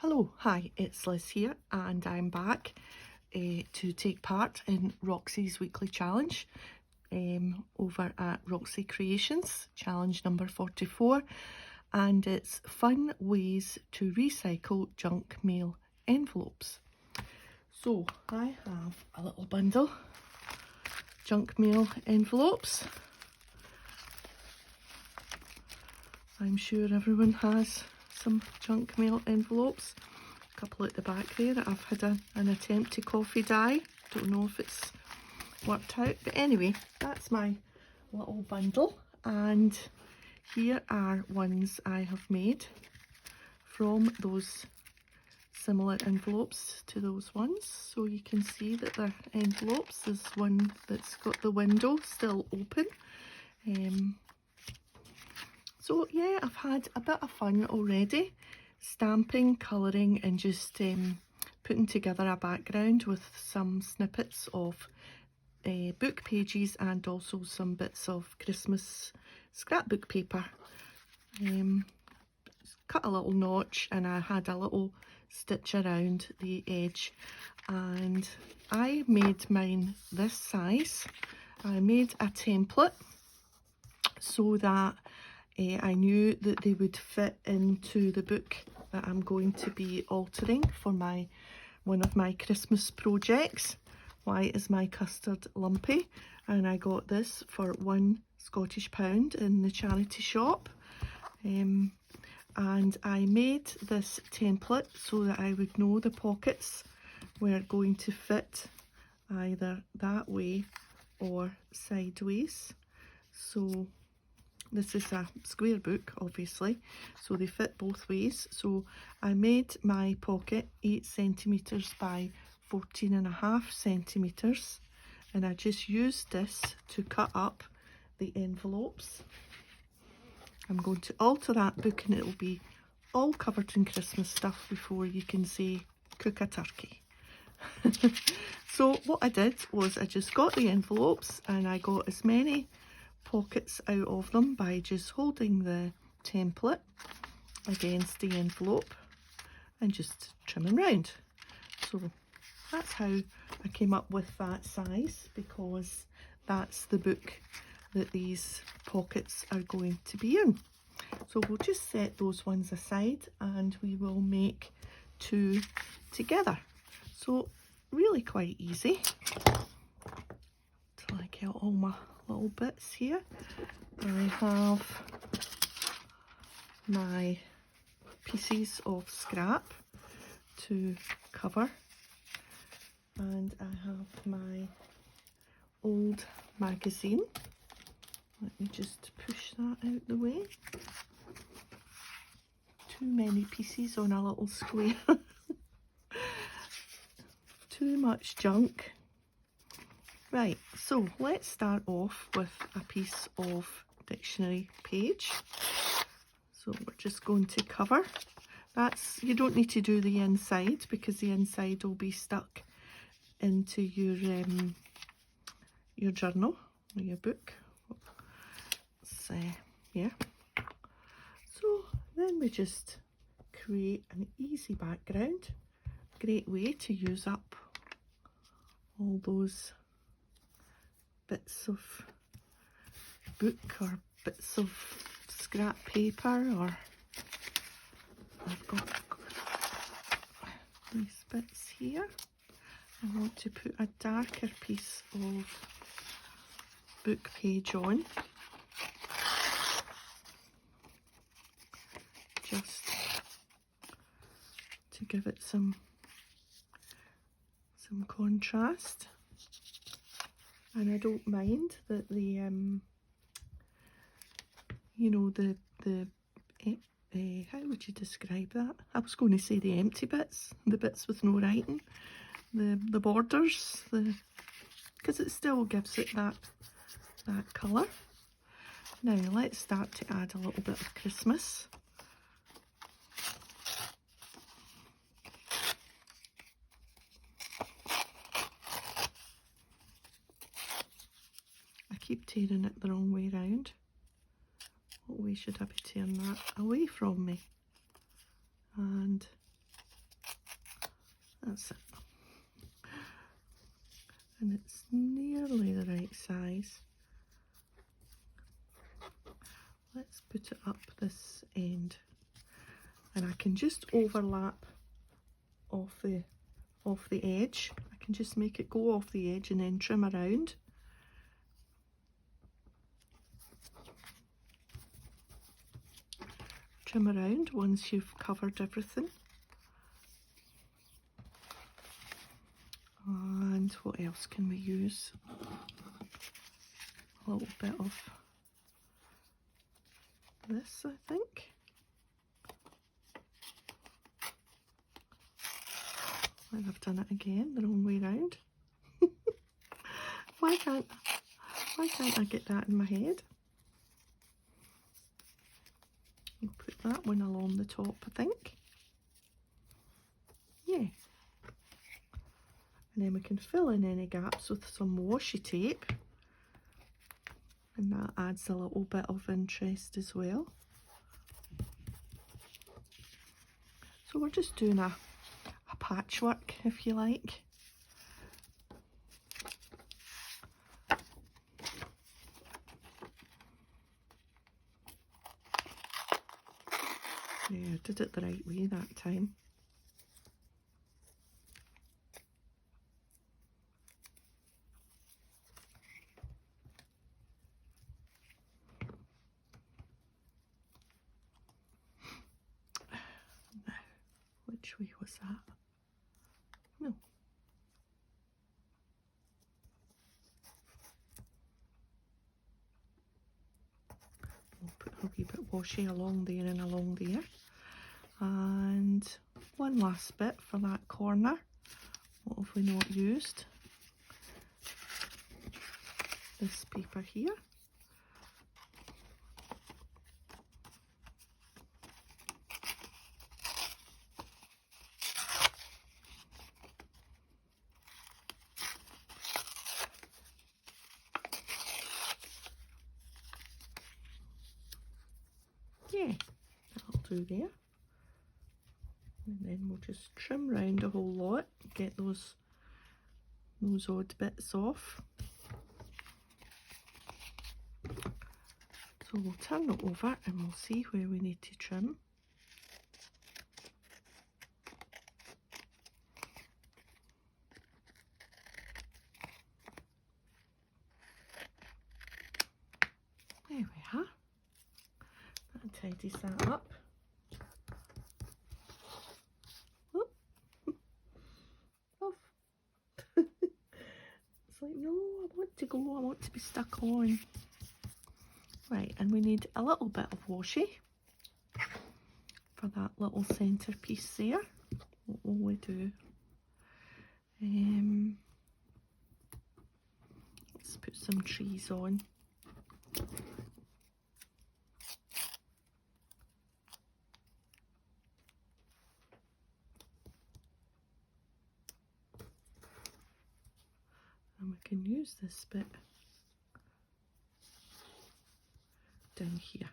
Hello, hi, it's Liz here and I'm back to take part in Roxy's weekly challenge over at Roxy Creations, challenge number 44, and it's fun ways to recycle junk mail envelopes. So I have a little bundle, junk mail envelopes. I'm sure everyone has some junk mail envelopes. A couple at the back there that I've had an attempt to coffee dye. Don't know if it's worked out, but anyway, that's my little bundle, and here are ones I have made from those similar envelopes to those ones. So you can see that they're envelopes. There's one that's got the window still open. So yeah, I've had a bit of fun already, stamping, colouring and just putting together a background with some snippets of book pages and also some bits of Christmas scrapbook paper. Cut a little notch and I had a little stitch around the edge, and I made mine this size. I made a template so that I knew that they would fit into the book that I'm going to be altering for one of my Christmas projects. Why is my custard lumpy? And I got this for £1 Scottish in the charity shop. And I made this template so that I would know the pockets were going to fit either that way or sideways. So this is a square book, obviously, so they fit both ways. So I made my pocket 8 centimetres by 14.5 centimetres, and I just used this to cut up the envelopes. I'm going to alter that book and it will be all covered in Christmas stuff before you can say cook a turkey. So what I did was I just got the envelopes and I got as many pockets out of them by just holding the template against the envelope and just trimming round. So that's how I came up with that size, because that's the book that these pockets are going to be in. So we'll just set those ones aside and we will make 2 together. So really quite easy. Till I get all my little bits here. I have my pieces of scrap to cover, and I have my old magazine. Let me just push that out the way. Too many pieces on a little square. Too much junk. Right, so let's start off with a piece of dictionary page. So we're just going to cover. You don't need to do the inside because the inside will be stuck into your journal or your book. So yeah. So then we just create an easy background. Great way to use up all those bits of book or bits of scrap paper, or I've got these bits here. I want to put a darker piece of book page on, just to give it some contrast. And I don't mind that the you know, the how would you describe that? I was going to say the empty bits, the bits with no writing, the borders, because it still gives it that colour. Now let's start to add a little bit of Christmas. I keep tearing it the wrong way round. What way should I be tearing that? Away from me. And That's it. And it's nearly the right size. Let's put it up this end. And I can just overlap off the edge. I can just make it go off the edge and then trim around. Trim around once you've covered everything. And what else can we use? A little bit of this, I think. And I've done it again, the wrong way round. Why can't I get that in my head? I'll put that one along the top, I think. Yeah. And then we can fill in any gaps with some washi tape. And that adds a little bit of interest as well. So we're just doing a patchwork, if you like. Yeah, I did it the right way that time. Now, which way was that? No. We'll put a wee bit washy along there and along there. And one last bit for that corner. What have we not used? This paper here. Yeah, that'll do there. And then we'll just trim round a whole lot, get those odd bits off. So we'll turn it over and we'll see where we need to trim. There we are. That tidies that up. It's like, no, I want to go, I want to be stuck on. Right, and we need a little bit of washi for that little centrepiece there. What will we do? Let's put some trees on. And we can use this bit down here.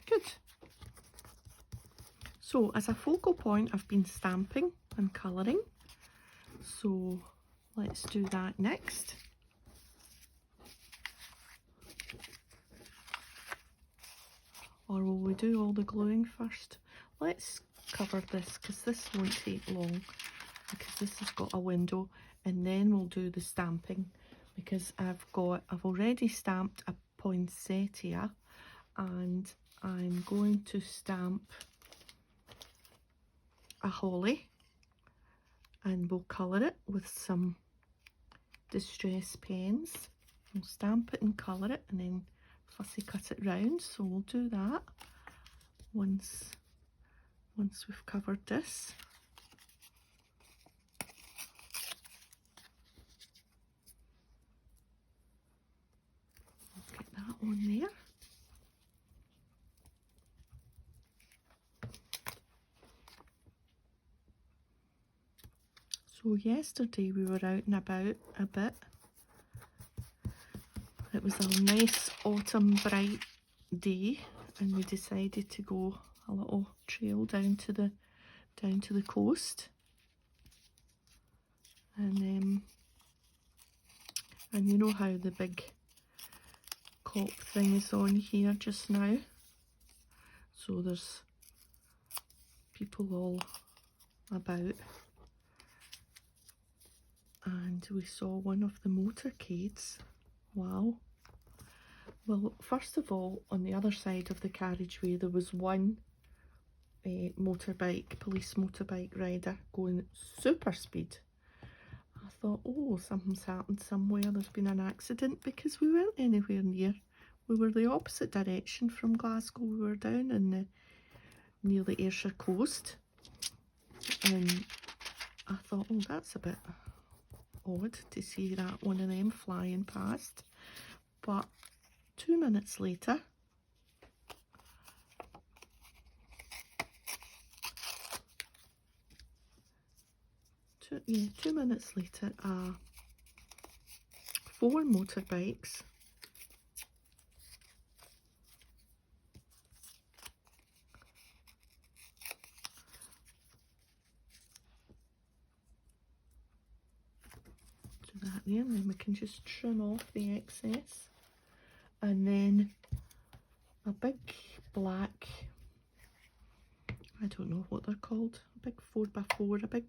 Good. So as a focal point, I've been stamping and colouring. So let's do that next. Or will we do all the gluing first? Let's cover this because this won't take long, because this has got a window, and then we'll do the stamping, because I've already stamped a poinsettia and I'm going to stamp a holly, and we'll colour it with some distress pens. We'll stamp it and colour it and then fussy cut it round, so we'll do that once we've covered this. Get that on there. So yesterday we were out and about a bit, It was a nice autumn bright day, and we decided to go a little trail down to the coast. And you know how the big cop thing is on here just now, so there's people all about, and we saw one of the motorcades. Wow. Well, first of all, on the other side of the carriageway there was one police motorbike rider going super speed. I thought, oh, something's happened somewhere, there's been an accident, because we weren't anywhere near. We were the opposite direction from Glasgow. We were down in near the Ayrshire coast, and I thought, oh, that's a bit odd to see that one of them flying past. But 2 minutes later, two minutes later, 4 motorbikes do that there, and then we can just trim off the excess. And then a big black, I don't know what they're called, a big 4x4, a big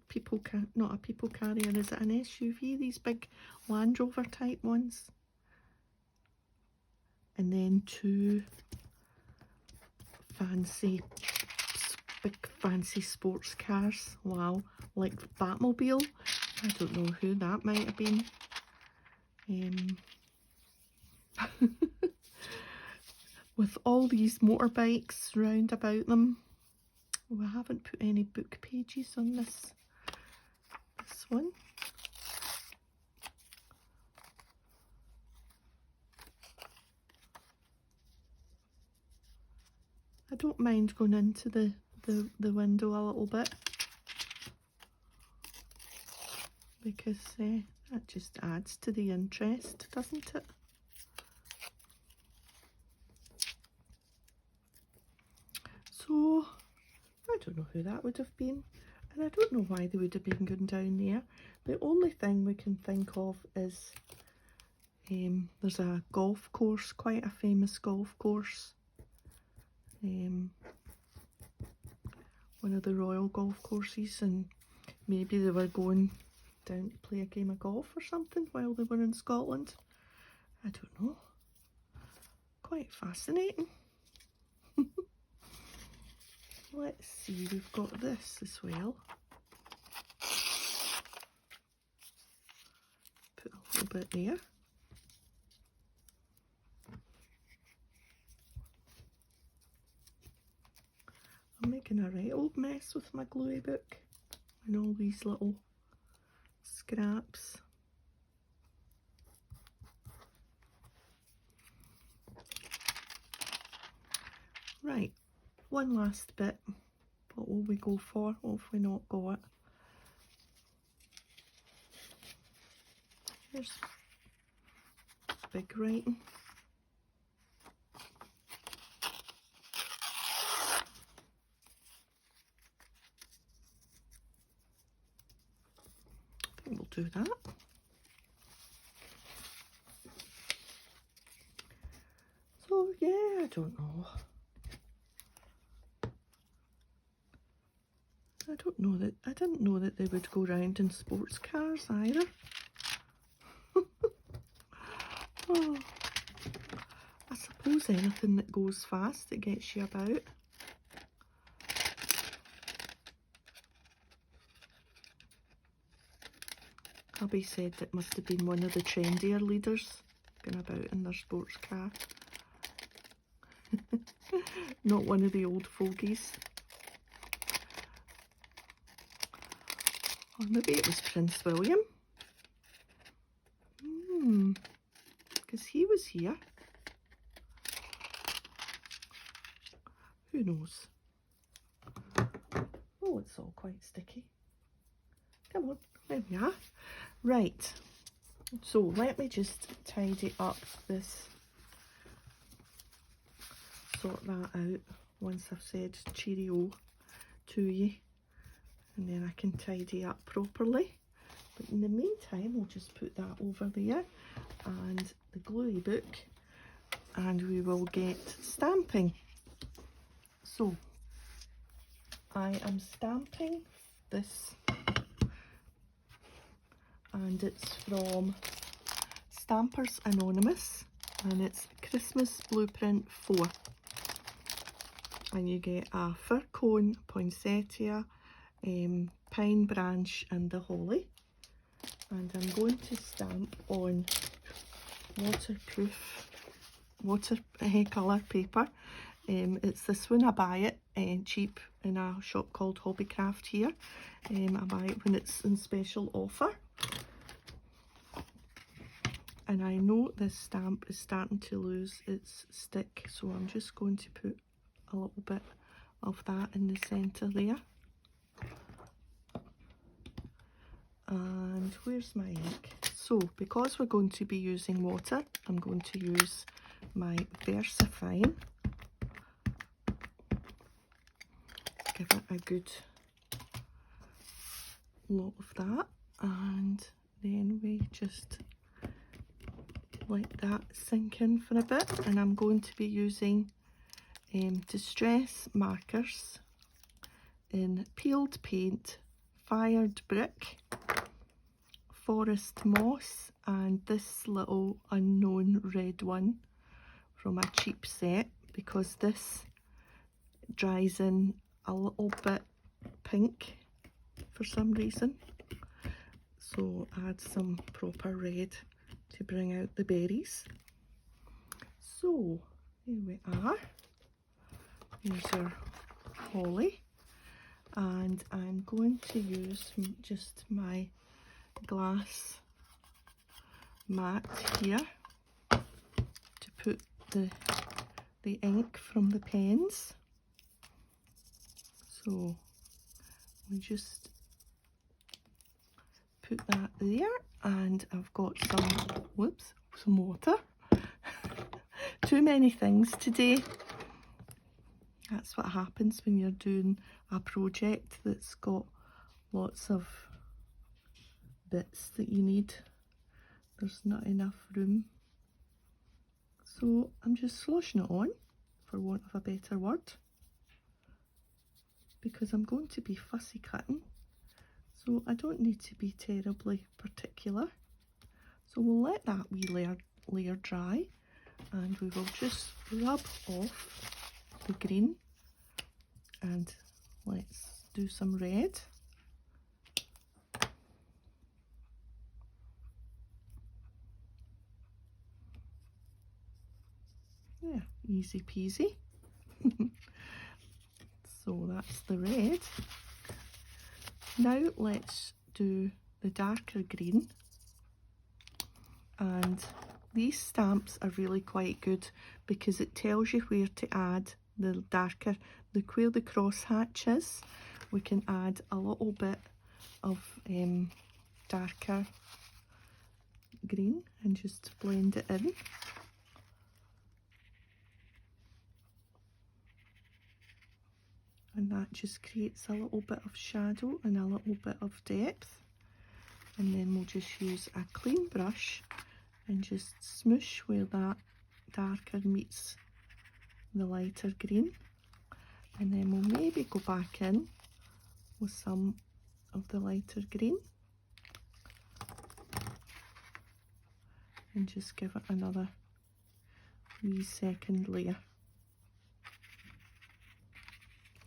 not a people carrier, is it an SUV? These big Land Rover type ones. And then 2 big fancy sports cars. Wow, like Batmobile. I don't know who that might have been. With all these motorbikes round about them. We haven't put any book pages on this one. I don't mind going into the window a little bit, because that just adds to the interest, doesn't it? So I don't know who that would have been, and I don't know why they would have been going down there. The only thing we can think of is there's a golf course, quite a famous golf course, one of the royal golf courses, and maybe they were going down to play a game of golf or something while they were in Scotland. I don't know. Quite fascinating. Let's see, we've got this as well. Put a little bit there. I'm making a right old mess with my gluey book and all these little scraps. Right, one last bit. What will we go for? What have we not got? Here's big writing. I think we'll do that. So yeah, I don't know. I didn't know that they would go round in sports cars either. Oh, I suppose anything that goes fast, it gets you about. Hubby said it must have been one of the trendier leaders going about in their sports car. Not one of the old fogies. Or maybe it was Prince William. Because he was here. Who knows? Oh, it's all quite sticky. Come on, there we are. Right, So let me just tidy up this, sort that out once I've said cheerio to you, and then I can tidy up properly. But in the meantime, we'll just put that over there and the gluey book, and we will get stamping. So I am stamping this, and it's from Stampers Anonymous, and it's Christmas Blueprint 4. And you get a fir cone, poinsettia, pine branch and the holly. And I'm going to stamp on waterproof watercolour paper. It's this one. I buy it cheap in a shop called Hobbycraft here. I buy it when it's in special offer. And I know this stamp is starting to lose its stick, so I'm just going to put a little bit of that in the centre there. And where's my ink? So because we're going to be using water, I'm going to use my Versafine. Give it a good lot of that, and then we just let that sink in for a bit. And I'm going to be using distress markers in peeled paint, fired brick, forest moss, and this little unknown red one from a cheap set, because this dries in a little bit pink for some reason. So add some proper red to bring out the berries. So here we are. Here's our holly, and I'm going to use just my glass mat here to put the ink from the pens. So we just put that there, and I've got some water. Too many things today. That's what happens when you're doing a project that's got lots of bits that you need. There's not enough room. So I'm just sloshing it on, for want of a better word, because I'm going to be fussy cutting. So I don't need to be terribly particular. So we'll let that wee layer dry, and we will just rub off the green, and let's do some red. Yeah, easy peasy. So that's the red. Now let's do the darker green, and these stamps are really quite good because it tells you where to add the darker, where the crosshatch is. We can add a little bit of darker green and just blend it in. And that just creates a little bit of shadow and a little bit of depth. And then we'll just use a clean brush and just smoosh where that darker meets the lighter green. And then we'll maybe go back in with some of the lighter green and just give it another wee second layer.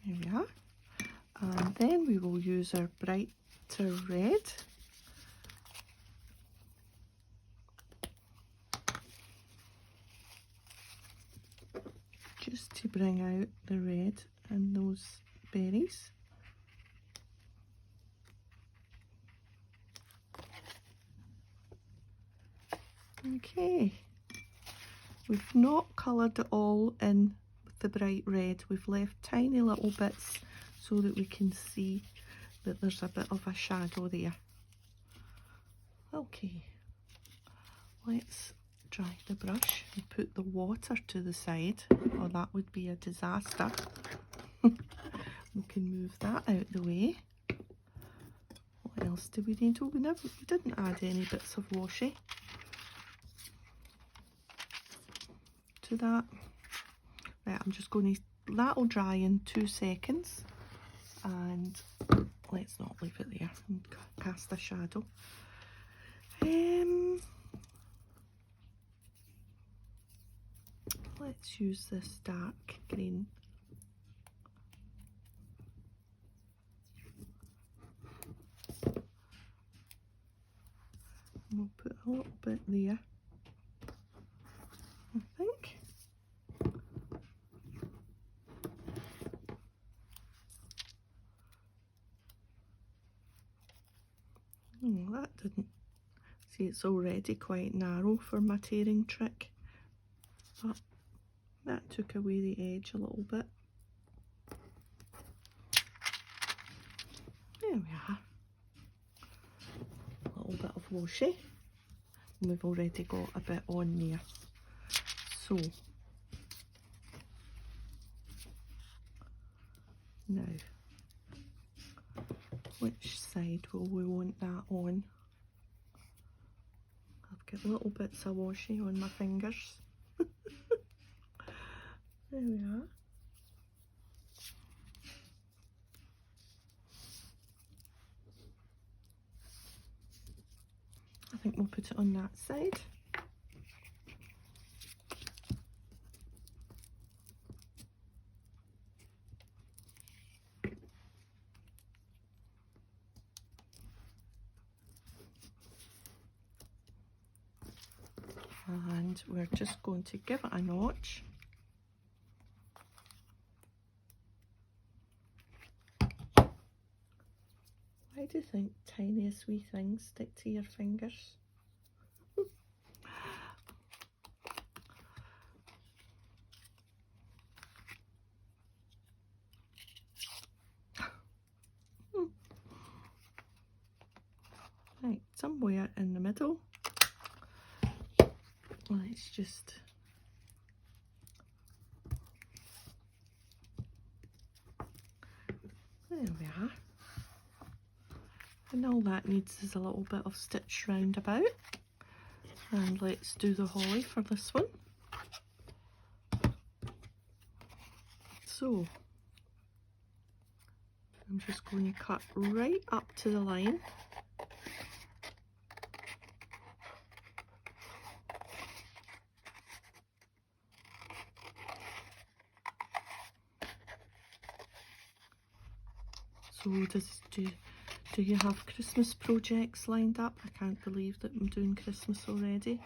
There we are. And then we will use our brighter red. Just to bring out the red and those berries. Okay, we've not coloured it all in with the bright red. We've left tiny little bits so that we can see that there's a bit of a shadow there. Okay, let's dry the brush and put the water to the side, or that would be a disaster. We can move that out the way. What else do we need? Oh, we didn't add any bits of washi to that. Right, I'm just going to, that'll dry in 2 seconds, and let's not leave it there and cast a shadow. Let's use this dark green. And we'll put a little bit there, I think. Oh, that didn't. See, it's already quite narrow for my tearing trick, but that took away the edge a little bit. There we are. A little bit of washi. And we've already got a bit on there. So, now, which side will we want that on? I've got little bits of washi on my fingers. There we are. I think we'll put it on that side. And we're just going to give it a notch. Why do you think tiniest wee things stick to your fingers? Right, somewhere in the middle. Let's just there we are. And all that needs is a little bit of stitch round about. And let's do the holly for this one. So I'm just going to cut right up to the line. So do you have Christmas projects lined up? I can't believe that I'm doing Christmas already.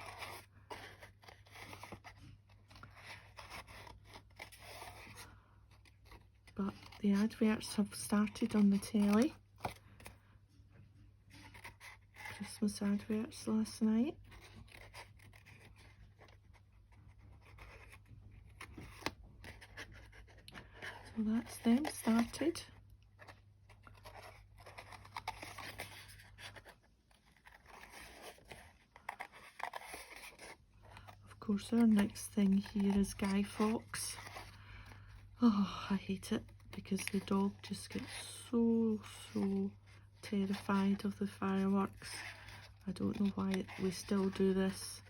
But the adverts have started on the telly. Christmas adverts last night. So that's them started. Of course, our next thing here is Guy Fawkes. Oh, I hate it because the dog just gets so terrified of the fireworks. I don't know why we still do this.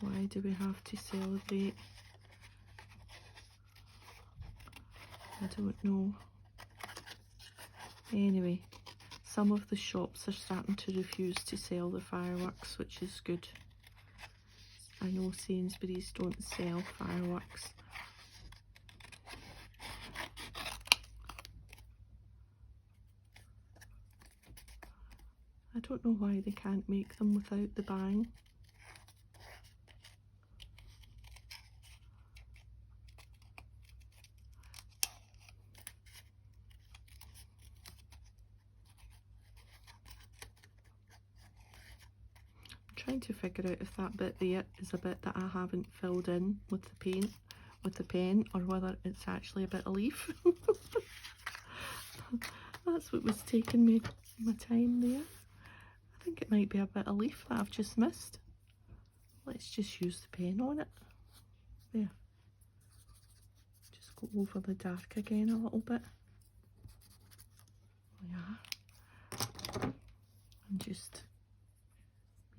Why do we have to celebrate? I don't know. Anyway, some of the shops are starting to refuse to sell the fireworks, which is good. I know Sainsbury's don't sell fireworks. I don't know why they can't make them without the bang. Trying to figure out if that bit there is a bit that I haven't filled in with the paint, with the pen, or whether it's actually a bit of leaf. That's what was taking me my time there. I think it might be a bit of leaf that I've just missed. Let's just use the pen on it. There. Just go over the dark again a little bit. Yeah. And just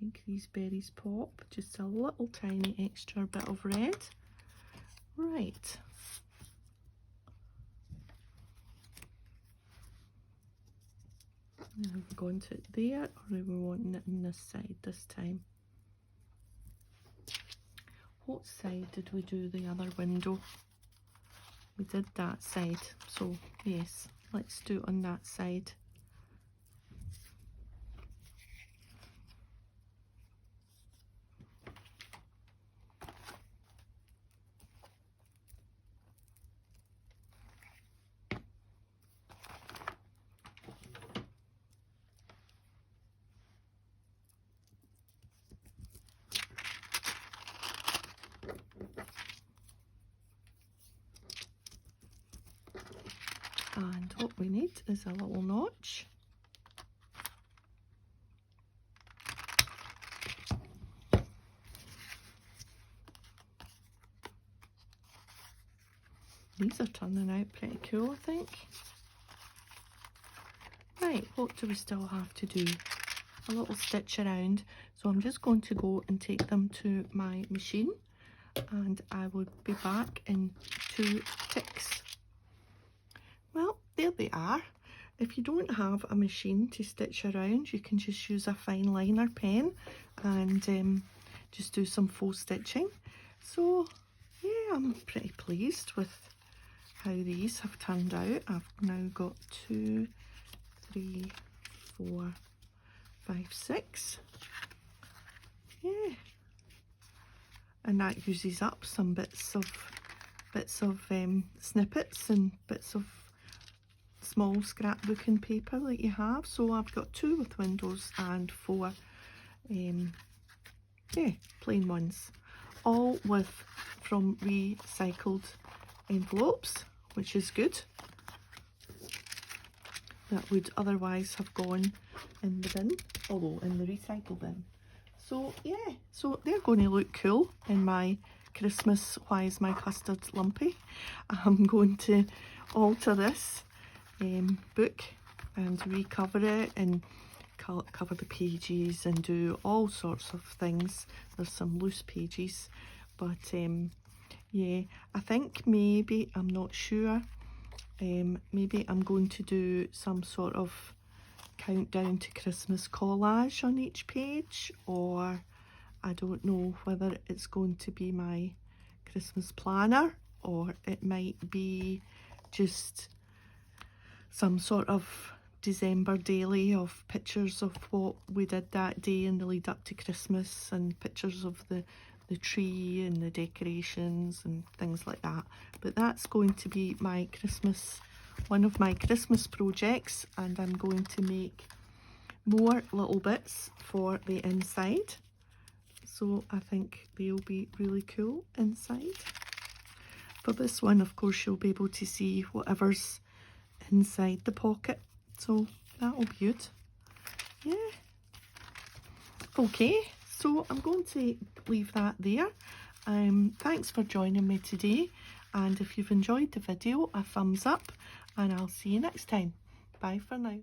make these berries pop. Just a little tiny extra bit of red. Right. Now we're going to it there, or are we wanting it on this side this time? What side did we do the other window? We did that side, so yes, let's do it on that side. And what we need is a little notch. These are turning out pretty cool, I think. Right, what do we still have to do? A little stitch around. So I'm just going to go and take them to my machine, and I will be back in 2 ticks. Well, there they are. If you don't have a machine to stitch around, you can just use a fine liner pen and just do some faux stitching. So yeah, I'm pretty pleased with how these have turned out. I've now got 2, 3, 4, 5, 6. Yeah, and that uses up some bits of snippets and bits of small scrapbooking paper that you have. So I've got 2 with windows and 4 plain ones, all from recycled envelopes, which is good. That would otherwise have gone in the bin, although in the recycle bin. So yeah, so they're going to look cool in my Christmas Why Is My Custard Lumpy. I'm going to alter this book and recover it and cover the pages and do all sorts of things. There's some loose pages, but yeah, I think maybe, I'm not sure, maybe I'm going to do some sort of countdown to Christmas collage on each page, or I don't know whether it's going to be my Christmas planner, or it might be just some sort of December daily of pictures of what we did that day in the lead up to Christmas, and pictures of the tree and the decorations and things like that. But that's going to be my Christmas, one of my Christmas projects, and I'm going to make more little bits for the inside. So I think they'll be really cool inside. For this one, of course, you'll be able to see whatever's inside the pocket, so that'll be good. Yeah. Okay, so I'm going to leave that there. Thanks for joining me today, and if you've enjoyed the video, a thumbs up, and I'll see you next time. Bye for now.